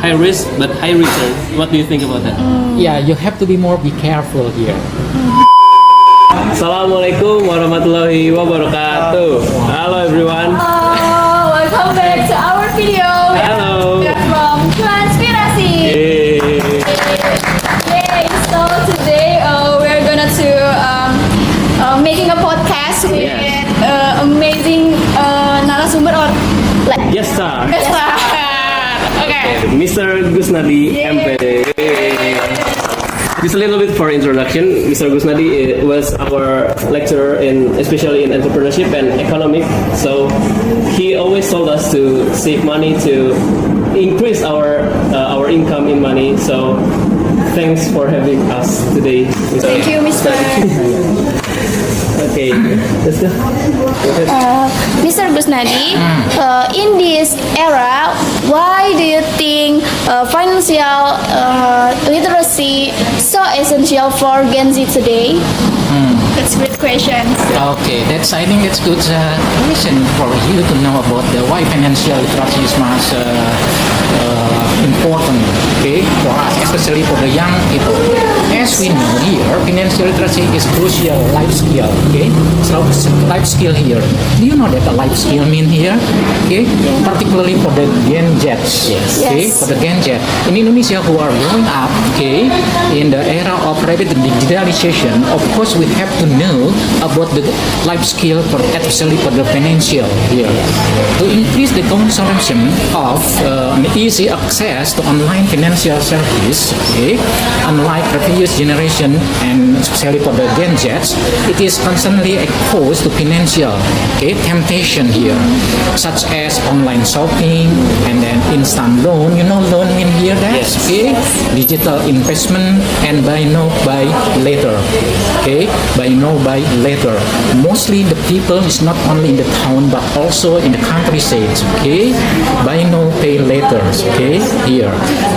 high risk but high return. What do you think about that? Yeah, you have to be careful here. Assalamualaikum warahmatullahi wabarakatuh. Hello everyone. Welcome back to our video. Hello. We are from Conspiracy. Yay! So today we are gonna to making a podcast with amazing narasumber or Yes sir. guest star. Okay. Mr. Gusnadi MPD. Just a little bit for introduction. Mr. Gusnadi was our lecturer especially in entrepreneurship and economic. So he always told us to save money to increase our income in money. So thanks for having us today. Mr. Thank you, Mr. Okay, let's go. Mr. Gusnadi, in this era, why do you think financial literacy so essential for Gen Z today? That's a great question. Okay, I think that's good question for you to know about why financial literacy is much important, okay, for us, especially for the young people. As we know here, financial literacy is crucial life skill, okay? So life skill here. Do you know that the life skill mean here? Okay, particularly for the Gen Z, okay, Yes. for the Gen Z in Indonesia who are growing up, okay, in the era of rapid digitalization. Of course, we have to know about the life skill for especially for the financial here to increase the consumption of easy access to online financial service. Okay, unlike previous generation and especially for the Gen Z, it is constantly exposed to financial temptation here, such as online shopping and then instant loan. You know, loan in here that digital investment and buy now buy later. Okay, buy now buy later. Mostly the people is not only in the town but also in the countryside. Okay, buy now pay later. Okay, here.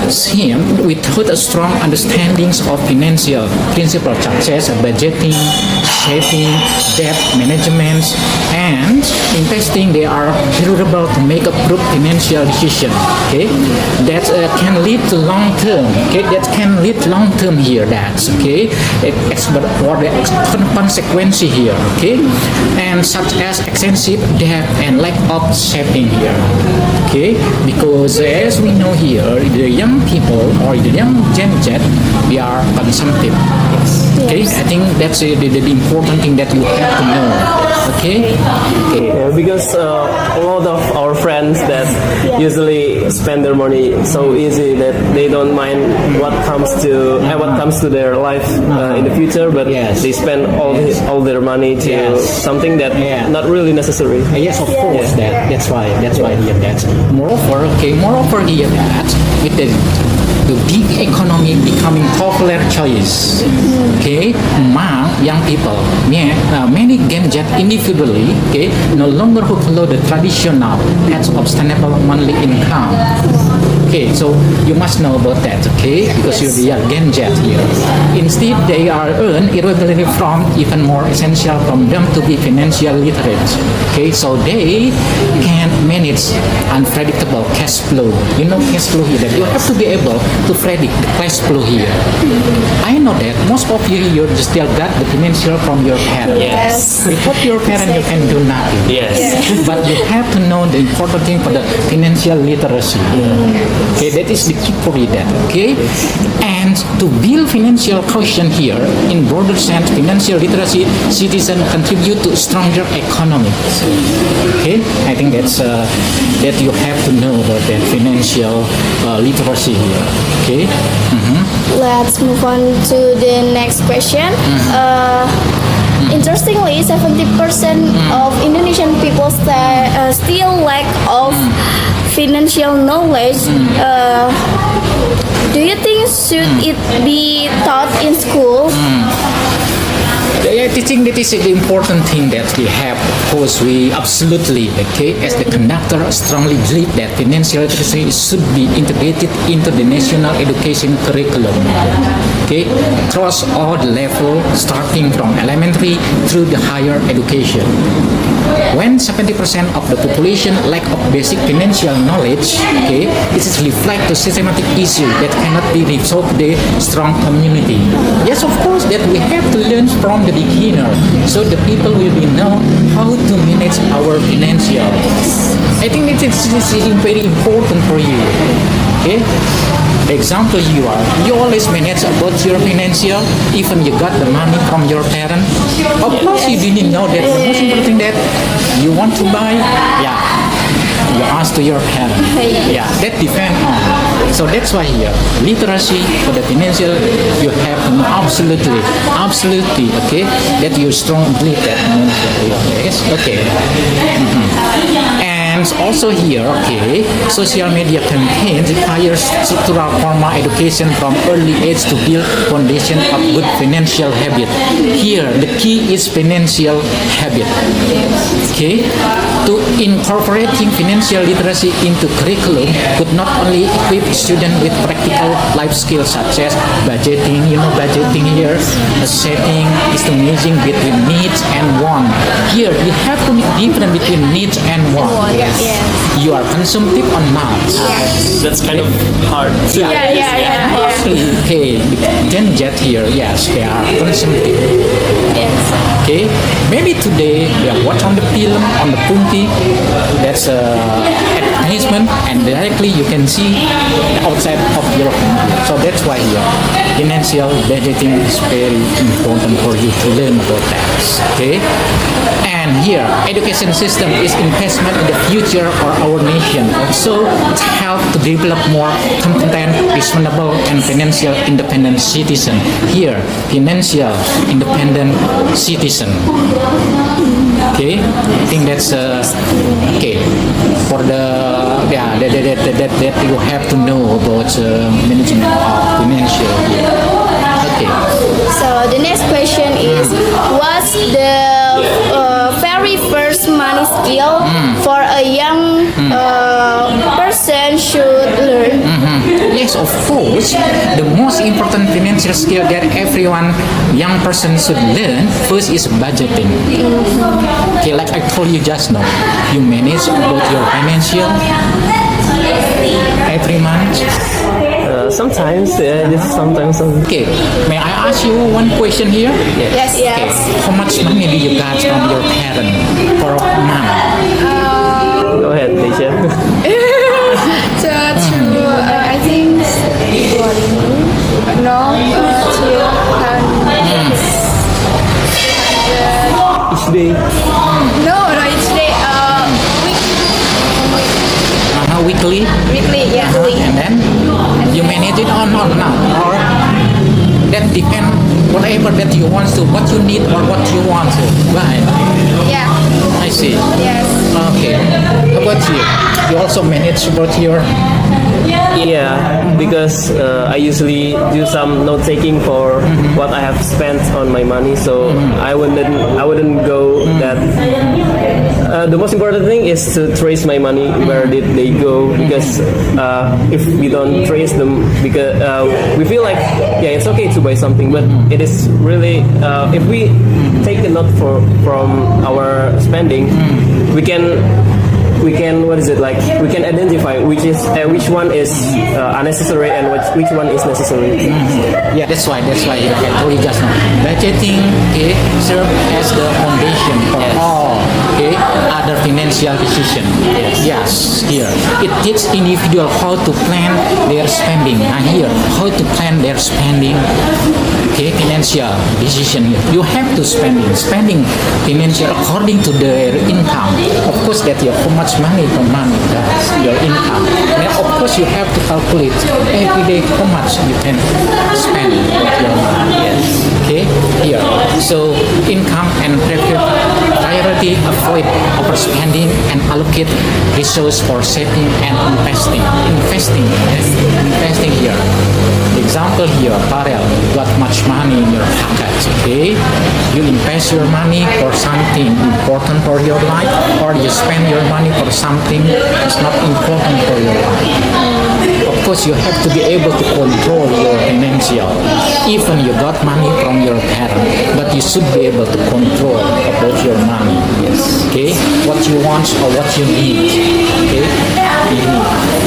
Him without a strong understandings of financial principles such as budgeting, saving, debt management, and investing, they are vulnerable to make a group financial decision. Okay, that can lead to long term. Okay, that can lead long term here. That's okay. For the consequence here. Okay, and such as excessive debt and lack of saving here. Okay, because as we know here, the young people or the young Gen Z, they are consumptive. Okay, I think that's the important thing that you have to know. Okay. Yeah, because a lot of our friends that usually spend their money so easy that they don't mind what comes to their life in the future, but they spend all their money to something that not really necessary. Yes, of course. That's why here that. Moreover here that with the big economy becoming popular choice, okay, among young people, many Gen Z individually, okay, no longer who follow the traditional path of sustainable monthly income. Okay, so you must know about that, okay, because you're the Gen Z here. Instead, they are earned irregularly from even more essential from them to be financial literate. Okay, so they can manage unpredictable cash flow. You know cash flow here, that you have to be able to predict the cash flow here. I know that most of you still got the financial from your parents. Yes. Without your parents, you can do nothing. Yes. But you have to know the important thing for the financial literacy. Okay, that is the key for that. Okay, and to build financial quotient here in broader sense, financial literacy, citizens contribute to stronger economy. Okay, I think that's that you have to know about that financial literacy here. Okay. Let's move on to the next question. Interestingly, 70% of Indonesian people still lack of financial knowledge. Do you think should it be taught in school? Yeah, I think that is the important thing that we have. Of course, we absolutely, okay, as the conductor, strongly believe that financial literacy should be integrated into the national education curriculum. Okay, across all the level, starting from elementary through the higher education. When 70% of the population lack of basic financial knowledge, okay, it is reflect to systematic issue that cannot be resolved with a strong community. Yes, of course, that we have to learn from the beginner, so the people will be know how to manage our financial. I think it is very important for you. Okay. The example you always manage about your financial, even you got the money from your parents. Of course, you didn't know that the most important thing that you want to buy, you ask to your parents. Yeah, that depends on. So that's why here, literacy for the financial, you have to know absolutely, okay, that you strongly believe that financial. Yes, okay. And also here, okay, social media campaigns require structural formal education from early age to build foundation of good financial habit. Here, the key is financial habit. Okay, to incorporating financial literacy into curriculum could not only equip students with practical life skills such as budgeting, budgeting here, setting, distinguishing between needs and want. Here, you have to make difference between needs and want. Yes. You are consumptive or not. That's kind of hard. Yeah. Okay, then get here, yes, they are consumptive. Yes. Okay, maybe today they are watch on the film on the punti. That's advertisement, and directly you can see the outside of your country. So that's why here financial budgeting is very important for you to learn about that. Okay, and here education system is investment in the future of our nation. Also, it helps to develop more competent, reasonable, and financial independent citizen. Here, financial independent citizen. Okay, I think that's okay for the that you have to know about management of financial. Okay. So the next question is, what's the very first money skill for a young person should learn? Yes, of course. The most important financial skill that everyone young person should learn first is budgeting. Okay, like I told you just now, you manage about your financial every month. Sometimes. Okay, may I ask you one question here? Yes. Okay, how much money do you got from your parents for a month? Go ahead, Deisha. I think Each day. each day. Weekly? Weekly, yeah. And then you manage it or not now? Or that depend whatever that you want to, what you need or what you want to buy. Yeah. I see. Yes. Okay. How about you? You also manage about your Yeah, because I usually do some note taking for what I have spent on my money, so I wouldn't go that. The most important thing is to trace my money. Where did they go? Because if we don't trace them, because we feel like it's okay to buy something, but it is really if we take a note from our spending, we can we can identify which one is unnecessary and which one is necessary. Yeah, that's why I told you just now. Budgeting serve as the foundation for all other financial decision. Yes, here it teaches individual how to plan their spending. Here, how to plan their spending. Financial decision. You have to spending financial according to their income. Of course, that you how much money per month that's your income. And of course, you have to calculate every day how much you can spend with your money. Yes. Here. So income and priority, avoid overspending and allocate resources for saving and investing. Investing here. The example here, apparel, got much money in your pocket, okay? You invest your money for something important for your life, or you spend your money for something that's not important for your life. Of course, you have to be able to control your financial. Even you got money from your parents, but you should be able to control about your money. Okay, what you want or what you need. Okay,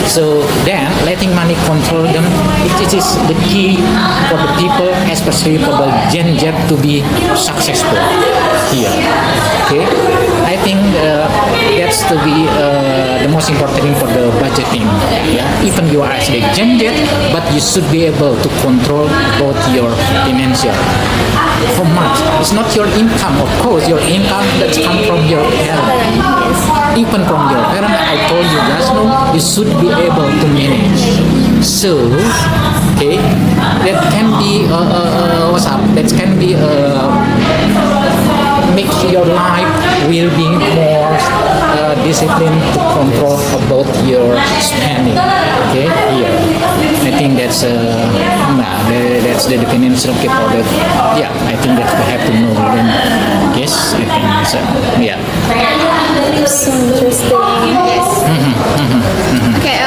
so then letting money control them, it is the key for the people, especially for the Gen Z, to be successful here. Okay, I think that's to be the most important thing for the budgeting. Yeah, even you are actually Gen Z, but you should be able to control both your financial. How much? It's not your income, of course. Your income that come from your parents. Even from your parents, I told you guys, no, you should be able to manage. So, okay, that can be what's up? That can be make your life will be more disciplined to control about your spending. Okay, here. I think that's that's the definition of the yeah. I think that we have to know. Then, yes, I think so. Yeah. So interesting. Yes. Okay.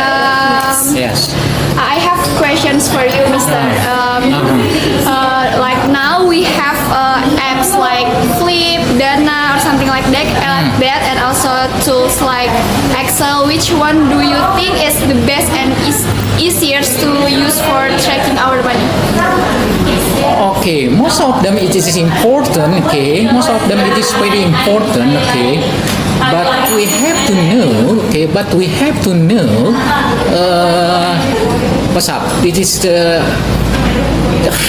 Yes. I have questions for you, Mr. Like now we have apps like Flip, Dana, or something like that, and also tools like Excel. Which one do you think is the best and is easiest to use for tracking our money? Okay, most of them it is important. Okay, most of them it is very important. Okay, but we have to know. Okay, but we have to know. What's up? It is the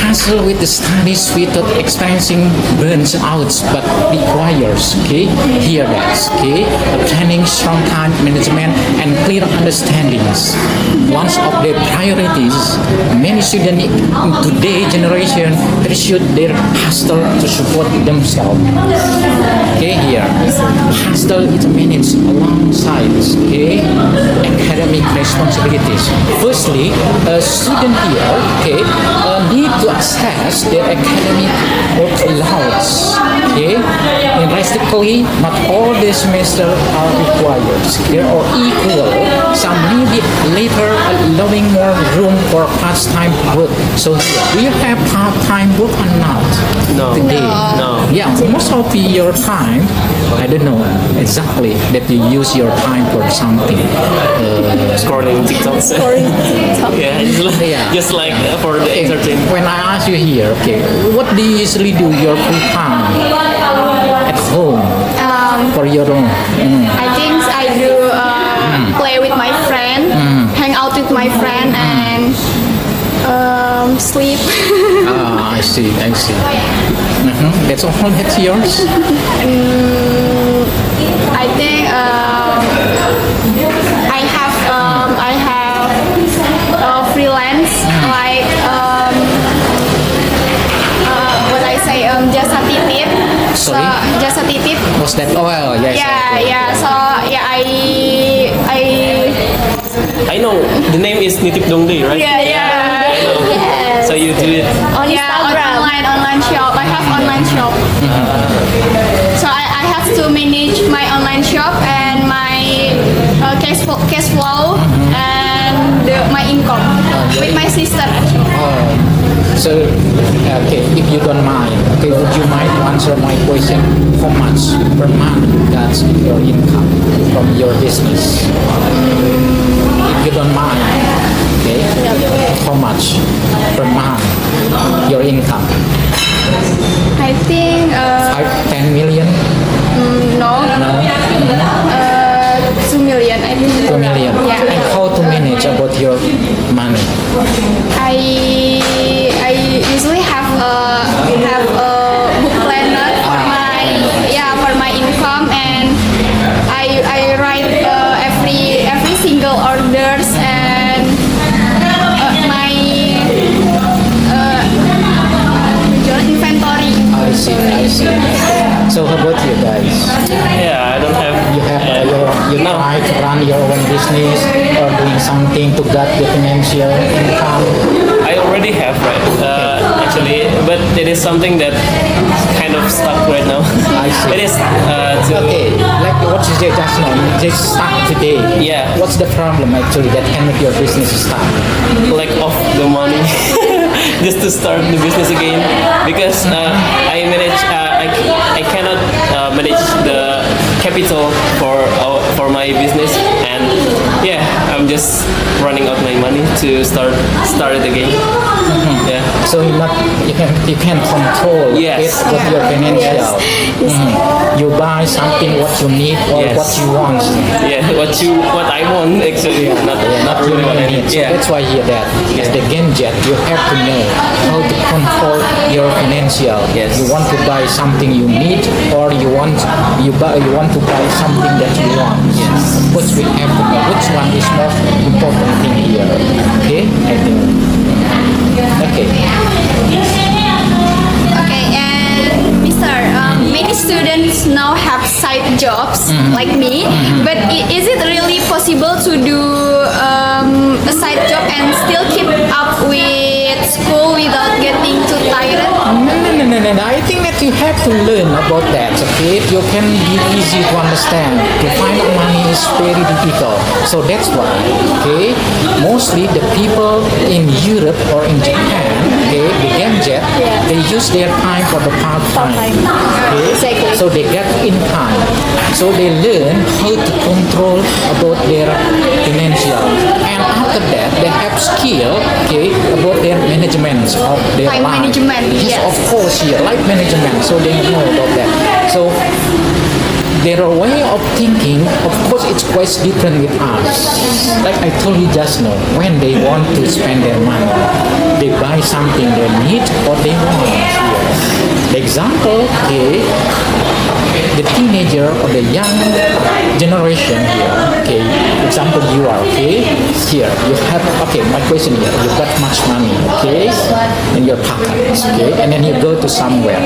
hustle with the studies without experiencing burns out, but requires, okay, here that's, okay, planning, strong time management, and clear understandings. One of the priorities, many students in today's generation pursue their hustle to support themselves. Okay, here, hustle is managed alongside, okay, academic responsibilities. Firstly, a student here, okay, need to assess their academic workloads. Okay, and realistically, not all the semester are required. They are equal. Some may be later allowing more room for part-time work. So, do you have part-time work or not? No. Today? No. Yeah, most of your time, I don't know exactly that you use your time for something. Scrolling TikTok. Yeah, just like for the entertainment. When I ask you here, okay, what do you usually do your free time at home for your own? I think I do play with my friend, hang out with my friend, and sleep. I see. That's all. That's yours. I think I have freelance like what I say jasa titip. So Sorry? jasa titip. What's that? Oh, well, yes. Yeah. So yeah, I know the name is Nitip Dongdae, right? yeah. Yes. So you do it. On Instagram. Online shop. I have online shop. So I have to manage my online shop and my cash flow and my income with my sister actually. So, okay, if you don't mind, okay, would you mind to answer my question? How much per month that's your income from your business? If you don't mind, okay, how much per month your income? I think 5-10 million? no. 2 million. I think 2 million? Yeah. And how to manage about your money? I usually have a book planner for my income, and I write every single orders and my inventory. I see. So how about you guys? Yeah, I don't have. You try to run your own business or doing something to get the financial income? I already already have, right? Actually, but it is something that kind of stuck right now. I see. It is to Okay, like what you said just now, just start today. Yeah. What's the problem actually that can make your business start? lack of the money just to start the business again because I cannot manage the capital for my business, and yeah, I'm just running out my money to start it again. Yeah. So you can control Yes. it with your financial. You buy something what you need or Yes. what you want. Yeah, what I want actually, not really what I need. So Yeah. that's why here that as the gadget you have to know how to control your financial. Yes. You want to buy something you need or you want to buy something that you want. Yes. Of course we have to know which one is more important thing here. Okay? I think. Okay. Okay, and Mr. Many students now have side jobs like me, but is it really possible to do a side job and still keep up with school without getting too tired? No. I think that you have to learn about that. Okay, you can be easy to understand. To find out money is very difficult. So that's why, okay, mostly the people in Europe or in Japan, okay, the gadget, they use their time for the part time. Okay, Exactly. so they get income. So they learn how to control about their financial. And after that, they have skill, okay, about their management of their Time life. management, yes. Of course, yeah, life management. So they know about that. So their way of thinking, of course, it's quite different with us. Like I told you just now, when they want to spend their money, they buy something they need or they want. The example, okay, the teenager or the young generation here, okay, example you are, okay, here, you have, okay, my question here, you got much money, okay, in your pockets, okay, and then you go to somewhere,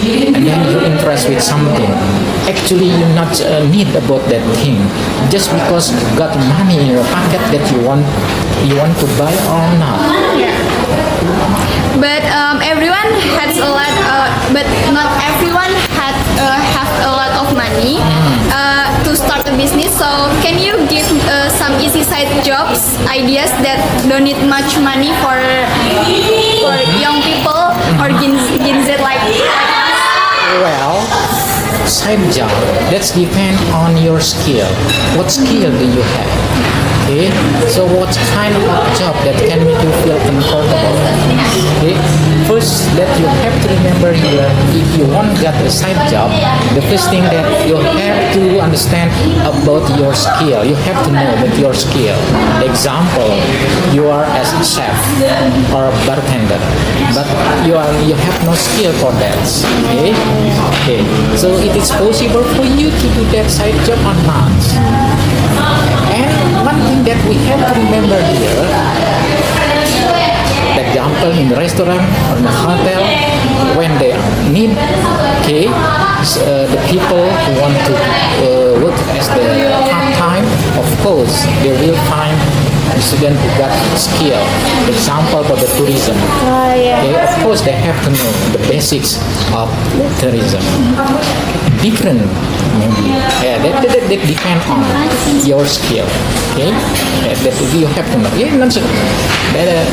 and then you interest with something. Actually, you not need about that thing, just because you got money in your pocket that you want to buy or not. But everyone has a lot, but not everyone have a lot of money to start a business. So can you give some easy side jobs ideas that don't need much money for young people or Gen Z like us? Well, side job, that's depend on your skill. What skill do you have? Okay, so what kind of job that can make you feel comfortable? Okay, first that you have to remember here, if you want to get a side job, the first thing that you have to understand about your skill, you have to know about your skill. Example, you are as a chef or a bartender, but you have no skill for that. Okay, so it is possible for you to do that side job or not. And one thing that we have to remember here, the example in the restaurant or in the hotel, when they need, okay, the people who want to work as the part-time, of course, they will find a student who got skill. Example for the tourism. Okay, of course, they have to know the basics of tourism. Different, maybe. Yeah, that depend on your skill. Okay, that you have to know. Yeah, not so,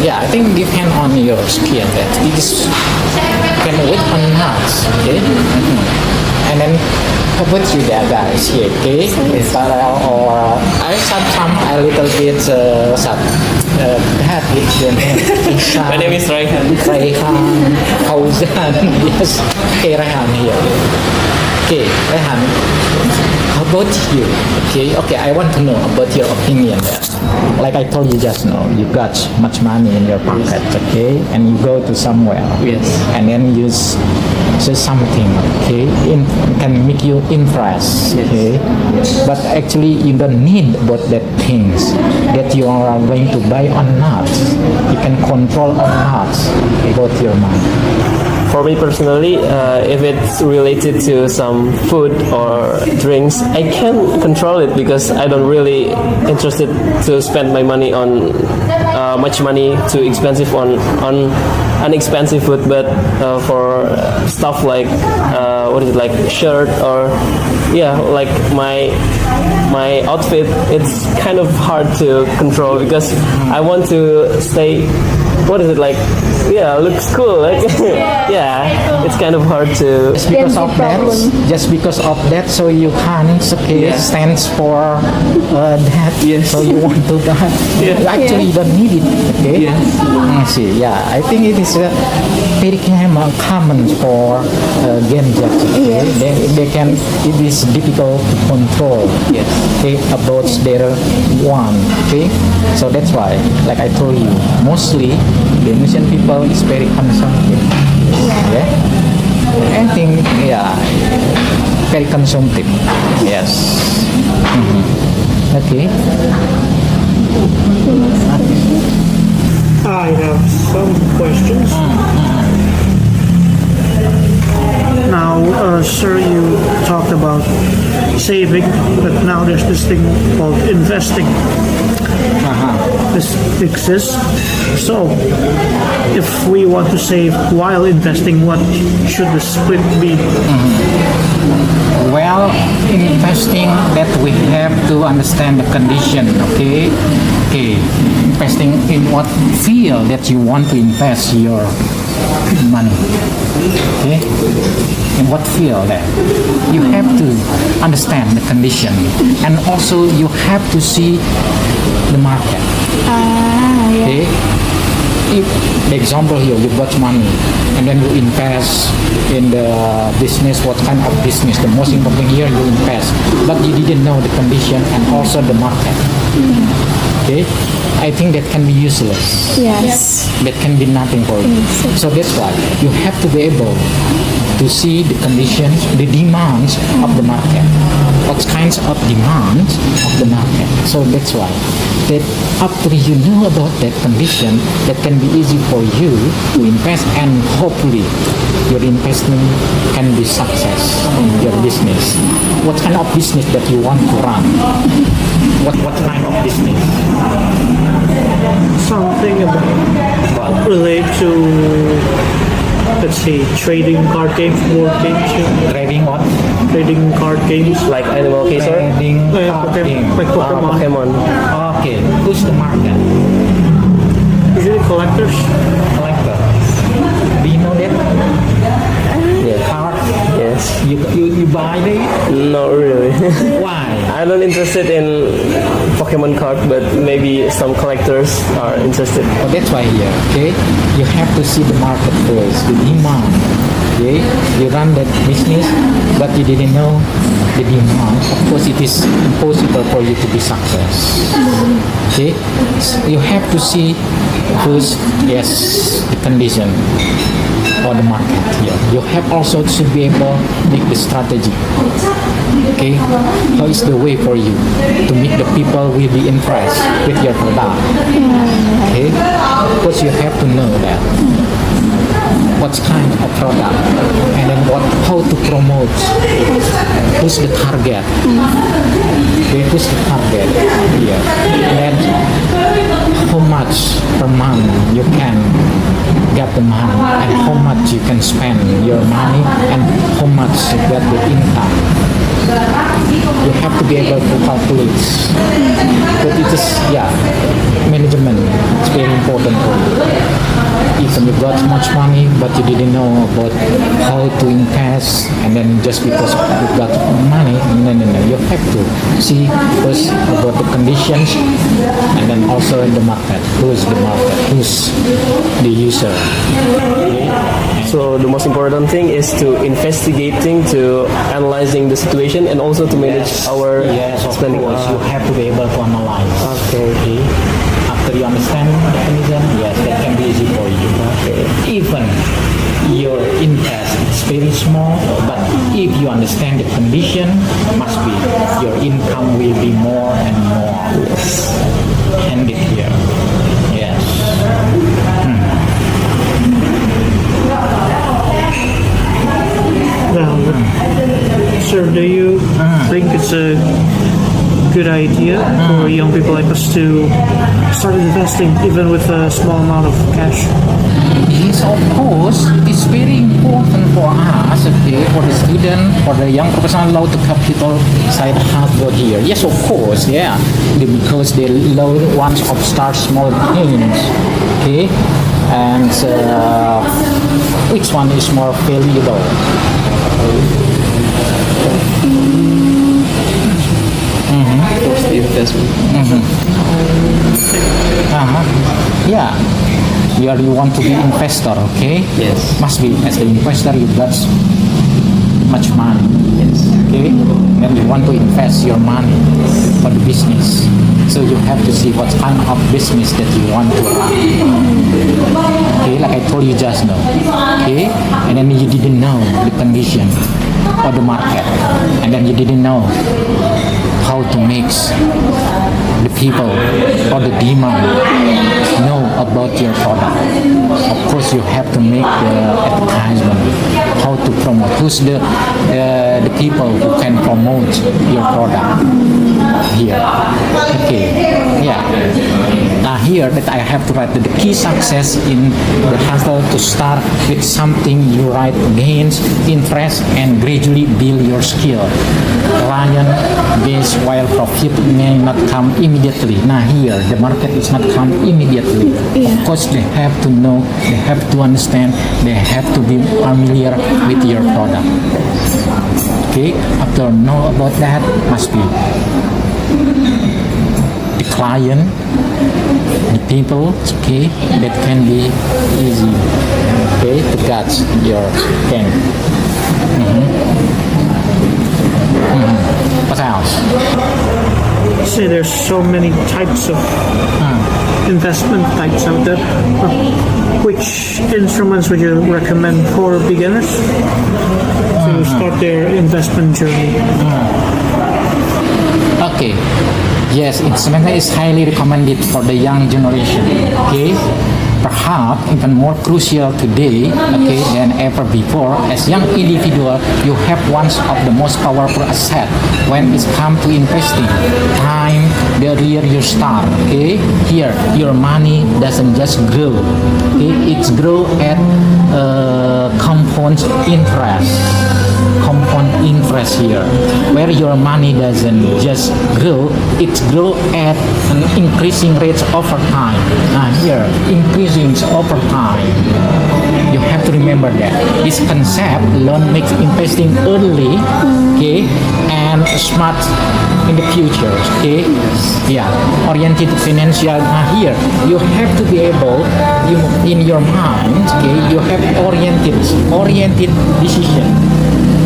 yeah, I think depend on your skill. That it is can work or not. Okay. And then how about you there guys here, okay? Is parallel or I some a little bit bad with the name. My name is Raihan. Raihan, Fauzan, yes. Okay, Raihan here. Okay, Raihan, how about you? Okay, I want to know about your opinion there. Like I told you just now, you got much money in your pocket, okay? And you go to somewhere. Yes. And then you say something, okay? Can make you impress, okay? But actually you don't need about that things that you are going to buy or not. You can control or not about your money. for me personally, if it's related to some food or drinks, I can control it because I don't really interested to spend my money on much money too expensive on unexpensive food. But for stuff like what is it, like shirt or like my outfit, it's kind of hard to control because I want to stay, what is it, like, looks cool, like, it's kind of hard to. Just because of that, so you can't stands for that. Yes. So you want to that. You actually don't need it. Okay. I see. Yeah, I think it is very common for game judges. Okay? They can. It is difficult to control. Yes. Okay, about their one. Okay, so that's why, like I told you, mostly the Indonesian people is very consumptive. Yeah. I think, very consumptive. Yes. Okay. I have some questions. Now, sir, you talked about saving, but now there's this thing called investing. This exists. So, if we want to save while investing, what should the split be? Well, in investing, that we have to understand the condition. Okay. Investing in what field that you want to invest your money. Okay. In what field that you have to understand the condition, and also you have to see the market. Okay. If the example here, you got money and then you invest in the business, what kind of business? The most important here, you invest, but you didn't know the condition and also the market. Okay, I think that can be useless. Yes. That can be nothing for you. So that's why you have to be able to see the conditions, the demands of the market. What kinds of demands of the market. So that's why that after you know about that condition, that can be easy for you to invest, and hopefully your investment can be success in your business. What kind of business that you want to run? What kind of business? Something about relate to, let's say, trading card games, board games, Trading what? trading card games. Like Animal Kaiser, Trading Pokemon. game. Like Pokemon. Pokemon. Okay, who's the market? Usually collectors. Collector. Do you know that? Yeah. Card? Yes. You buy it? Not really. Why? I'm not interested in Pokemon card, but maybe some collectors are interested. Oh, that's why here, okay? You have to see the market first, the demand. Okay? You run that business, but you didn't know the demand. Of course, it is impossible for you to be success. Okay? So you have to see first, the condition for the market here. You have also to be able to make the strategy. Okay, how is the way for you to make the people will be impressed with your product? Okay, because you have to know that what kind of product, and then how to promote. Who's the target? Okay, who's the target here? And then how much per month you can get the money, and how much you can spend your money, and how much you get the income. You have to be able to calculate. But it is, management. It's very important for you. Even you got much money, but you didn't know about how to invest, and then just because you got money, no. You have to see first about the conditions, and then also the market. Who's the market? Who's the user? So the most important thing is to investigating, to analyzing the situation, and also to manage our of spending. course, you have to be able to analyze. Okay. After you understand the mechanism, that can be easy for you. Even your invest is very small, but if you understand the condition, must be your income will be more and more. Yes. Handed here. Yes. us to start investing even with a small amount of cash? Yes, of course, it is very important for us, okay, for the student, for the young professional law to capital side hustle here. Yes, of course, yeah, because they learn once of start small gains, okay, and which one is more valuable? What's the investment? Yeah. You want to be investor, okay? Yes. Must be as the investor you got much money. Yes. Okay? Then you want to invest your money for the business. So you have to see what kind of business that you want to run. Okay, like I told you just now. Okay? And then you didn't know the condition or the market. And then you didn't know how to mix the people or the demand know about your product. Of course, you have to make the advertisement, how to promote, who's the people who can promote your product here. Okay, yeah. Now here that I have to write the key success in the hustle to start with something you write gains interest and gradually build your skill. Client base while profit may not come immediately. Now here the market is not come immediately. Of course they have to know, they have to understand, they have to be familiar with your product. Okay, after know about that must be the client, the people, okay, that can be easy, okay, to catch your pen. What else? Say there's so many types of investment types out there. Which instruments would you recommend for beginners to start their investment journey? Okay. Yes, instrument is highly recommended for the young generation. Okay. Perhaps even more crucial today, okay, than ever before. As young individual, you have one of the most powerful asset when it comes to investing. Time, the earlier you start, okay. Here, your money doesn't just grow, okay. It's grow at compound interest. Compound interest here, where your money doesn't just grow, it grow at an increasing rate over time. Here, increasing over time. You have to remember that this concept alone makes investing early, okay, and smart in the future, okay. Yeah, oriented financial. Here, you have to be able, in your mind, okay, you have oriented decision.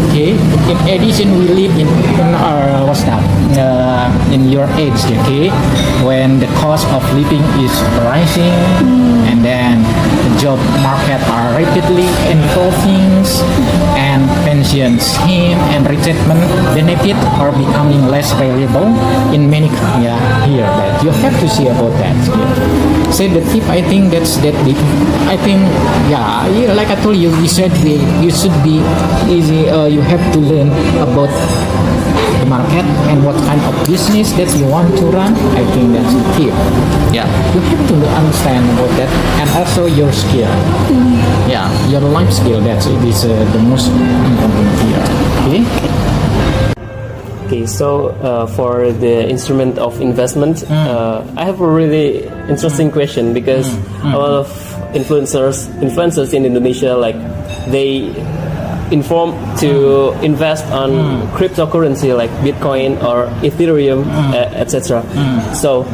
Okay. In addition, we live in our in your age. Okay, when the cost of living is rising, and then the job market are rapidly evolving, and pension scheme and retirement benefit are becoming less valuable in many here. That you have to see about that. Yeah. So the tip, I think that's that. I think like I told you, you said you should be easy. You have to learn about the market and what kind of business that you want to run. I think that's the tip. Yeah, you have to understand about that, and also your skill. Yeah, your life skill. That is the most important here. Okay. Okay, so for the instrument of investment, I have a really interesting question because a lot of influencers in Indonesia, like they inform to invest on cryptocurrency like Bitcoin or Ethereum, etc. So,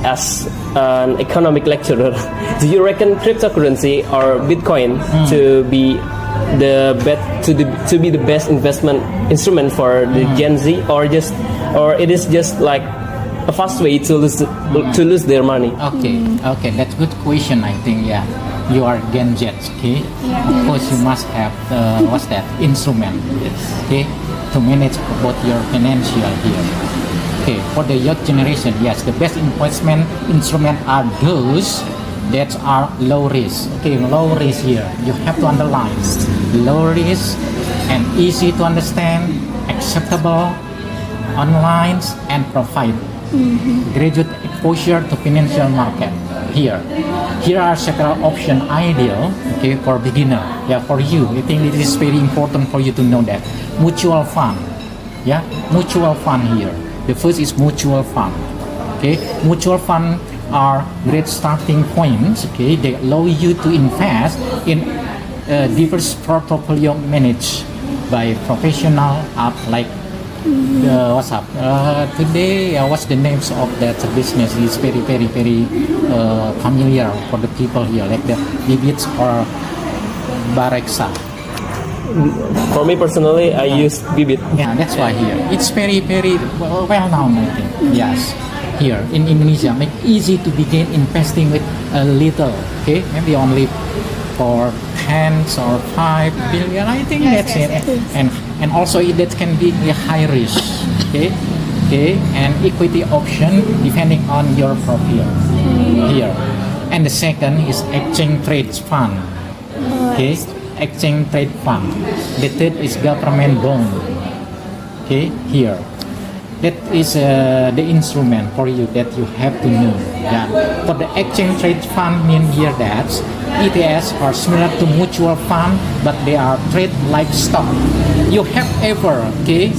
as an economic lecturer, do you reckon cryptocurrency or Bitcoin to be the best investment instrument for the Gen Z, or it is just like a fast way to lose their money? Okay, that's good question. I think you are Gen Z, okay? Of course, you must have instrument, okay, to manage about your financial here. Okay, for the young generation, yes, the best investment instrument are those that are low risk. Okay, low risk here. You have to underline low risk and easy to understand, acceptable, online, and provide graduate exposure to financial market. Here are several options ideal, okay, for beginner. Yeah, for you, I think it is very important for you to know that mutual fund. Yeah, mutual fund here. The first is mutual fund. Okay, mutual fund are great starting points. Okay, they allow you to invest in diverse portfolio managed by professional like what's up today what's the names of that business is very familiar for the people here, like the Bibits or Bareksa. For me personally, I use Bibit. Yeah, that's why here it's very well known, I think. Yes, here in Indonesia, make easy to begin investing with a little. Okay, maybe only for 10 or 5 billion. I think that's it. And also that can be a high risk. Okay, and equity option depending on your profile here. And the second is exchange trade fund. Okay, exchange trade fund. The third is government bond. Okay, here. That is the instrument for you that you have to know. Yeah. For the exchange trade fund mean here that ETS are similar to mutual fund, but they are trade like stock. You have ever, okay?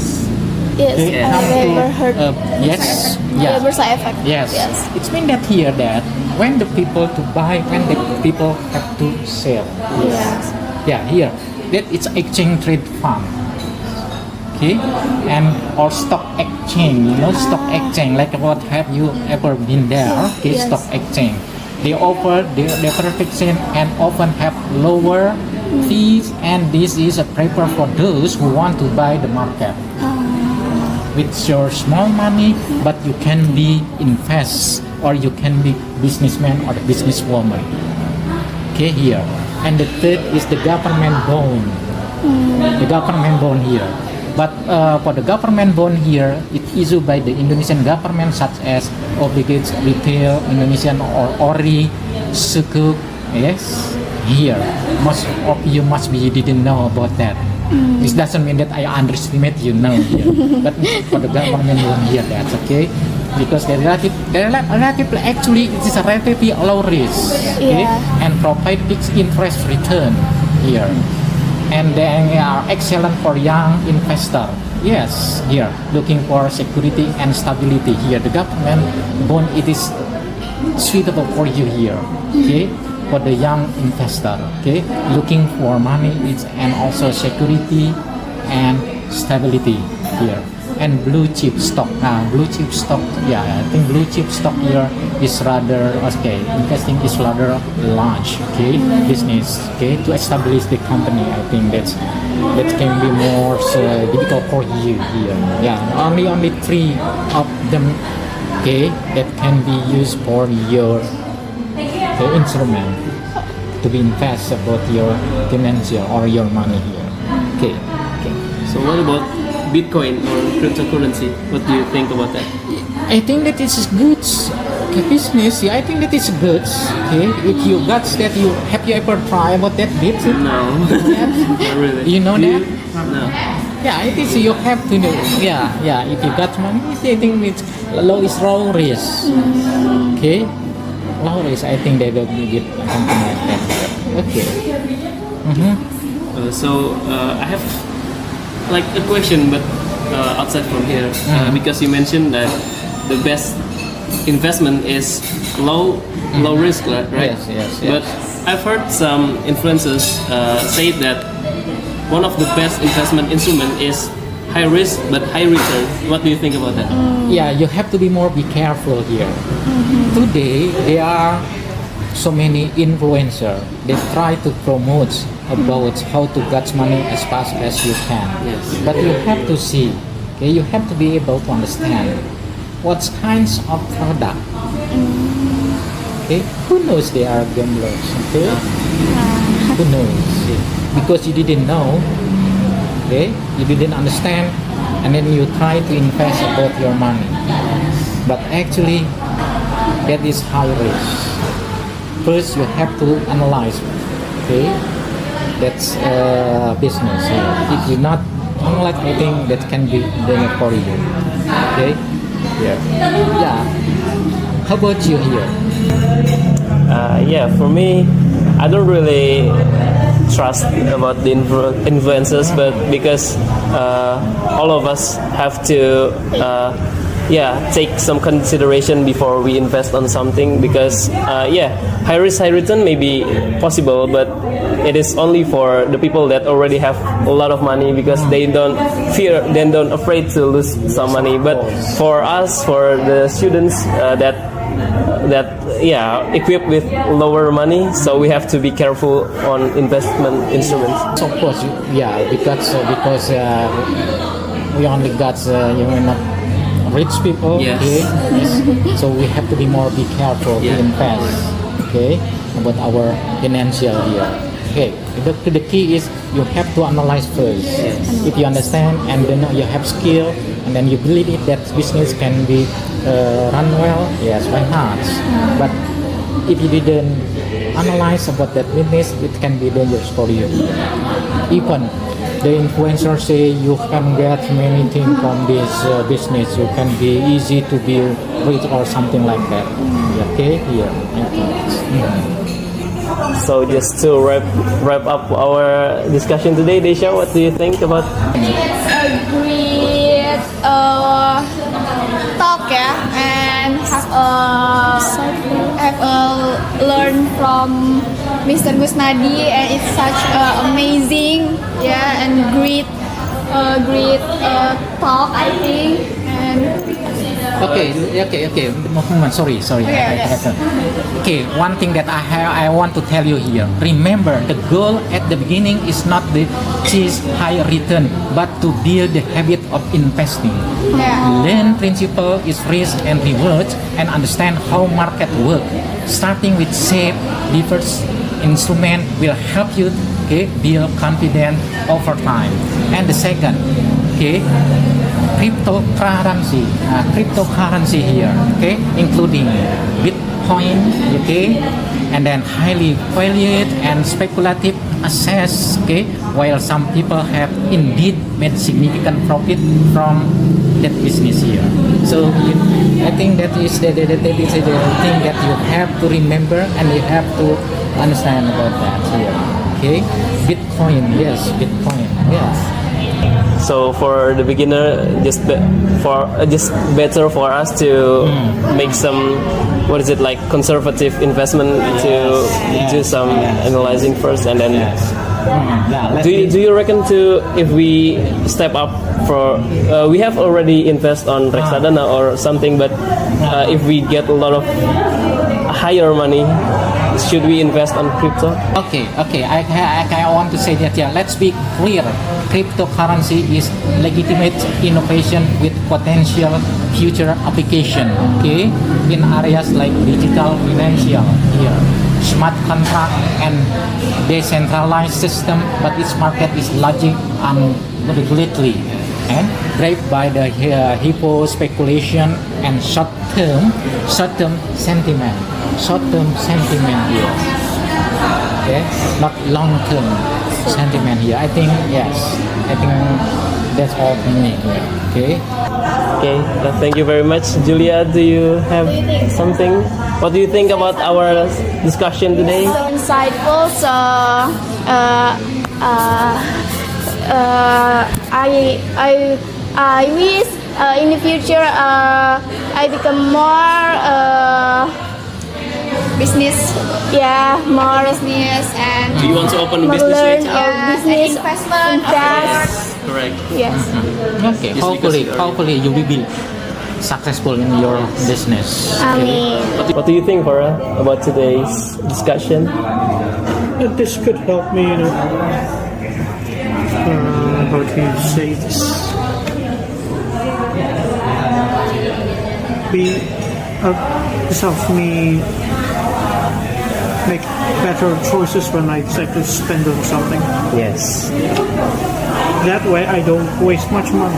Yes, Okay, I've ever heard. yes, yeah. The Bursa effect. Yes. It's mean that here that when the people to buy, when the people have to sell. Yes. Yeah, here that it's exchange trade fund. Okay, and or stock exchange, stock exchange, like what have you ever been there? Okay, Yes. stock exchange. They offer their protection and often have lower fees, and this is a paper for those who want to buy the market. With your small money, but you can be invest or you can be businessman or businesswoman. Okay, here. And the third is the government bond. The government bond here. But for the government bond here, it's issued by the Indonesian government, such as Obligates Retail Indonesian or ORI, Sukuk. Yes, here. Most of you must be didn't know about that. This doesn't mean that I underestimate you now here. But for the government bond here, that's okay. Because the relative actually it is a relatively low risk, okay, Yeah. and provide fixed interest return here. And they are excellent for young investor. Yes, here looking for security and stability. Here the government bond it is suitable for you here. Okay, for the young investor. Okay, looking for money it's and also security and stability here. And blue chip stock. Yeah, I think blue chip stock here is rather okay. Investing is rather large. Okay, business. Okay, to establish the company, I think that can be more difficult for you here. Yeah, only 3 of them. Okay, that can be used for your instrument to be invest about your financial or your money here. Okay. So what about Bitcoin or cryptocurrency? What do you think about that? I think that it's good business. Yeah, I think that it's good. Okay, if you got that, have you ever tried about that bit? No, not really. You know Do that? No. Yeah, it is. You have to know. Yeah. If you got money, I think it's low risk. Okay, low risk. I think they will give something like that. Okay. I have like a question, but outside from here, because you mentioned that the best investment is low risk, right? Yes. But I've heard some influencers say that one of the best investment instrument is high risk but high return. What do you think about that? Yeah, you have to be careful here. Today there are so many influencers. They try to promote about how to get money as fast as you can. Yes. But you have to see. Okay, you have to be able to understand what kinds of product. Okay, who knows they are gamblers? Okay, who knows? Because you didn't know. Okay, you didn't understand, and then you try to invest about your money. But actually, that is high risk. First, you have to analyze. Okay, that's business. If you not analyze, I think that can be dangerous for you. Okay, here. Yeah. How about you here? Yeah, for me, I don't really trust about the influencers, but because all of us have to take some consideration before we invest on something, because high risk high return may be possible, but it is only for the people that already have a lot of money, because they don't afraid to lose some money. But for us, for the students equipped with lower money, so we have to be careful on investment instruments. Of course, because we only got not rich people. Yes. Okay, yes. So we have to be careful to invest. Okay, about our financial here. Okay, the key is you have to analyze first. Yes. If you understand and then you have skill and then you believe it that business can be run well, yes, why not? But if you didn't analyze about that business, it can be dangerous for you. Even the influencers say you can get many things from this business, you can be easy to be rich or something like that. Okay, here. So just to wrap up our discussion today, Desha, what do you think about? It's a great talk, and have learn from Mr. Gusnadi, and it's such amazing, and great talk, I think. And Okay. Muhammad, sorry. Okay, one thing that I want to tell you here. Remember, the goal at the beginning is not the chase high return, but to build the habit of investing. Learn principle is risk and reward, and understand how market work. Starting with safe, diverse instrument will help you build confidence over time. And the second, cryptocurrency here, including Bitcoin, and then highly valued and speculative assets, while some people have indeed made significant profit from that business here. So I think that is the thing that you have to remember and you have to understand about that here. Bitcoin, yes. So for the beginner, just better for us to make some, conservative investment, to do some analyzing first, and then do you reckon if we step up for we have already invest on Reksadana or something, but if we get a lot of higher money, should we invest on crypto? Okay. I want to say that let's be clear. Cryptocurrency is legitimate innovation with potential future application. In areas like digital financial here, smart contract and decentralized system, but its market is largely unregulatedly and driven by the hypo speculation and short-term sentiment. Here, not long-term sentiment here. I think that's all for me here. Thank you very much. Julia, do you have something? What do you think about our discussion today? So insightful. So I wish in the future I become more more business, and Do you want to open a business learn later? business investment. Correct. Yes. Okay, hopefully you will be successful in your business. What do you think, Hora, about today's discussion? That this could help me, how can you say this? This helps me make better choices when I decide to spend on something. Yes. That way I don't waste much money.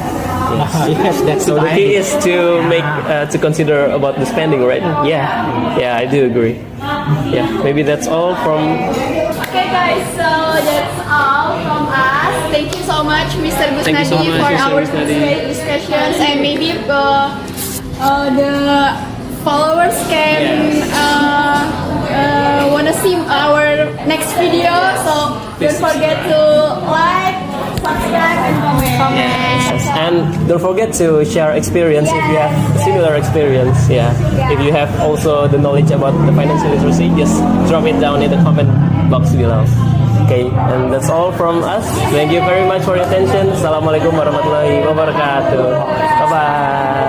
Yes, that's So the key is to make to consider about the spending, right? Yeah, I do agree. Yeah, maybe that's all from. Okay, guys. So that's all from us. Thank you so much, Mr. Thank you so Gusnadi, much, for Mr. our Gusnadi. discussions, and maybe the followers can wanna see our next video. So don't forget to like, subscribe, and comment. Yes. And don't forget to share experience if you have similar experience. Yeah. If you have also the knowledge about the financial literacy, just drop it down in the comment box below. Okay, and that's all from us. Thank you very much for your attention. Assalamualaikum warahmatullahi wabarakatuh. Bye bye.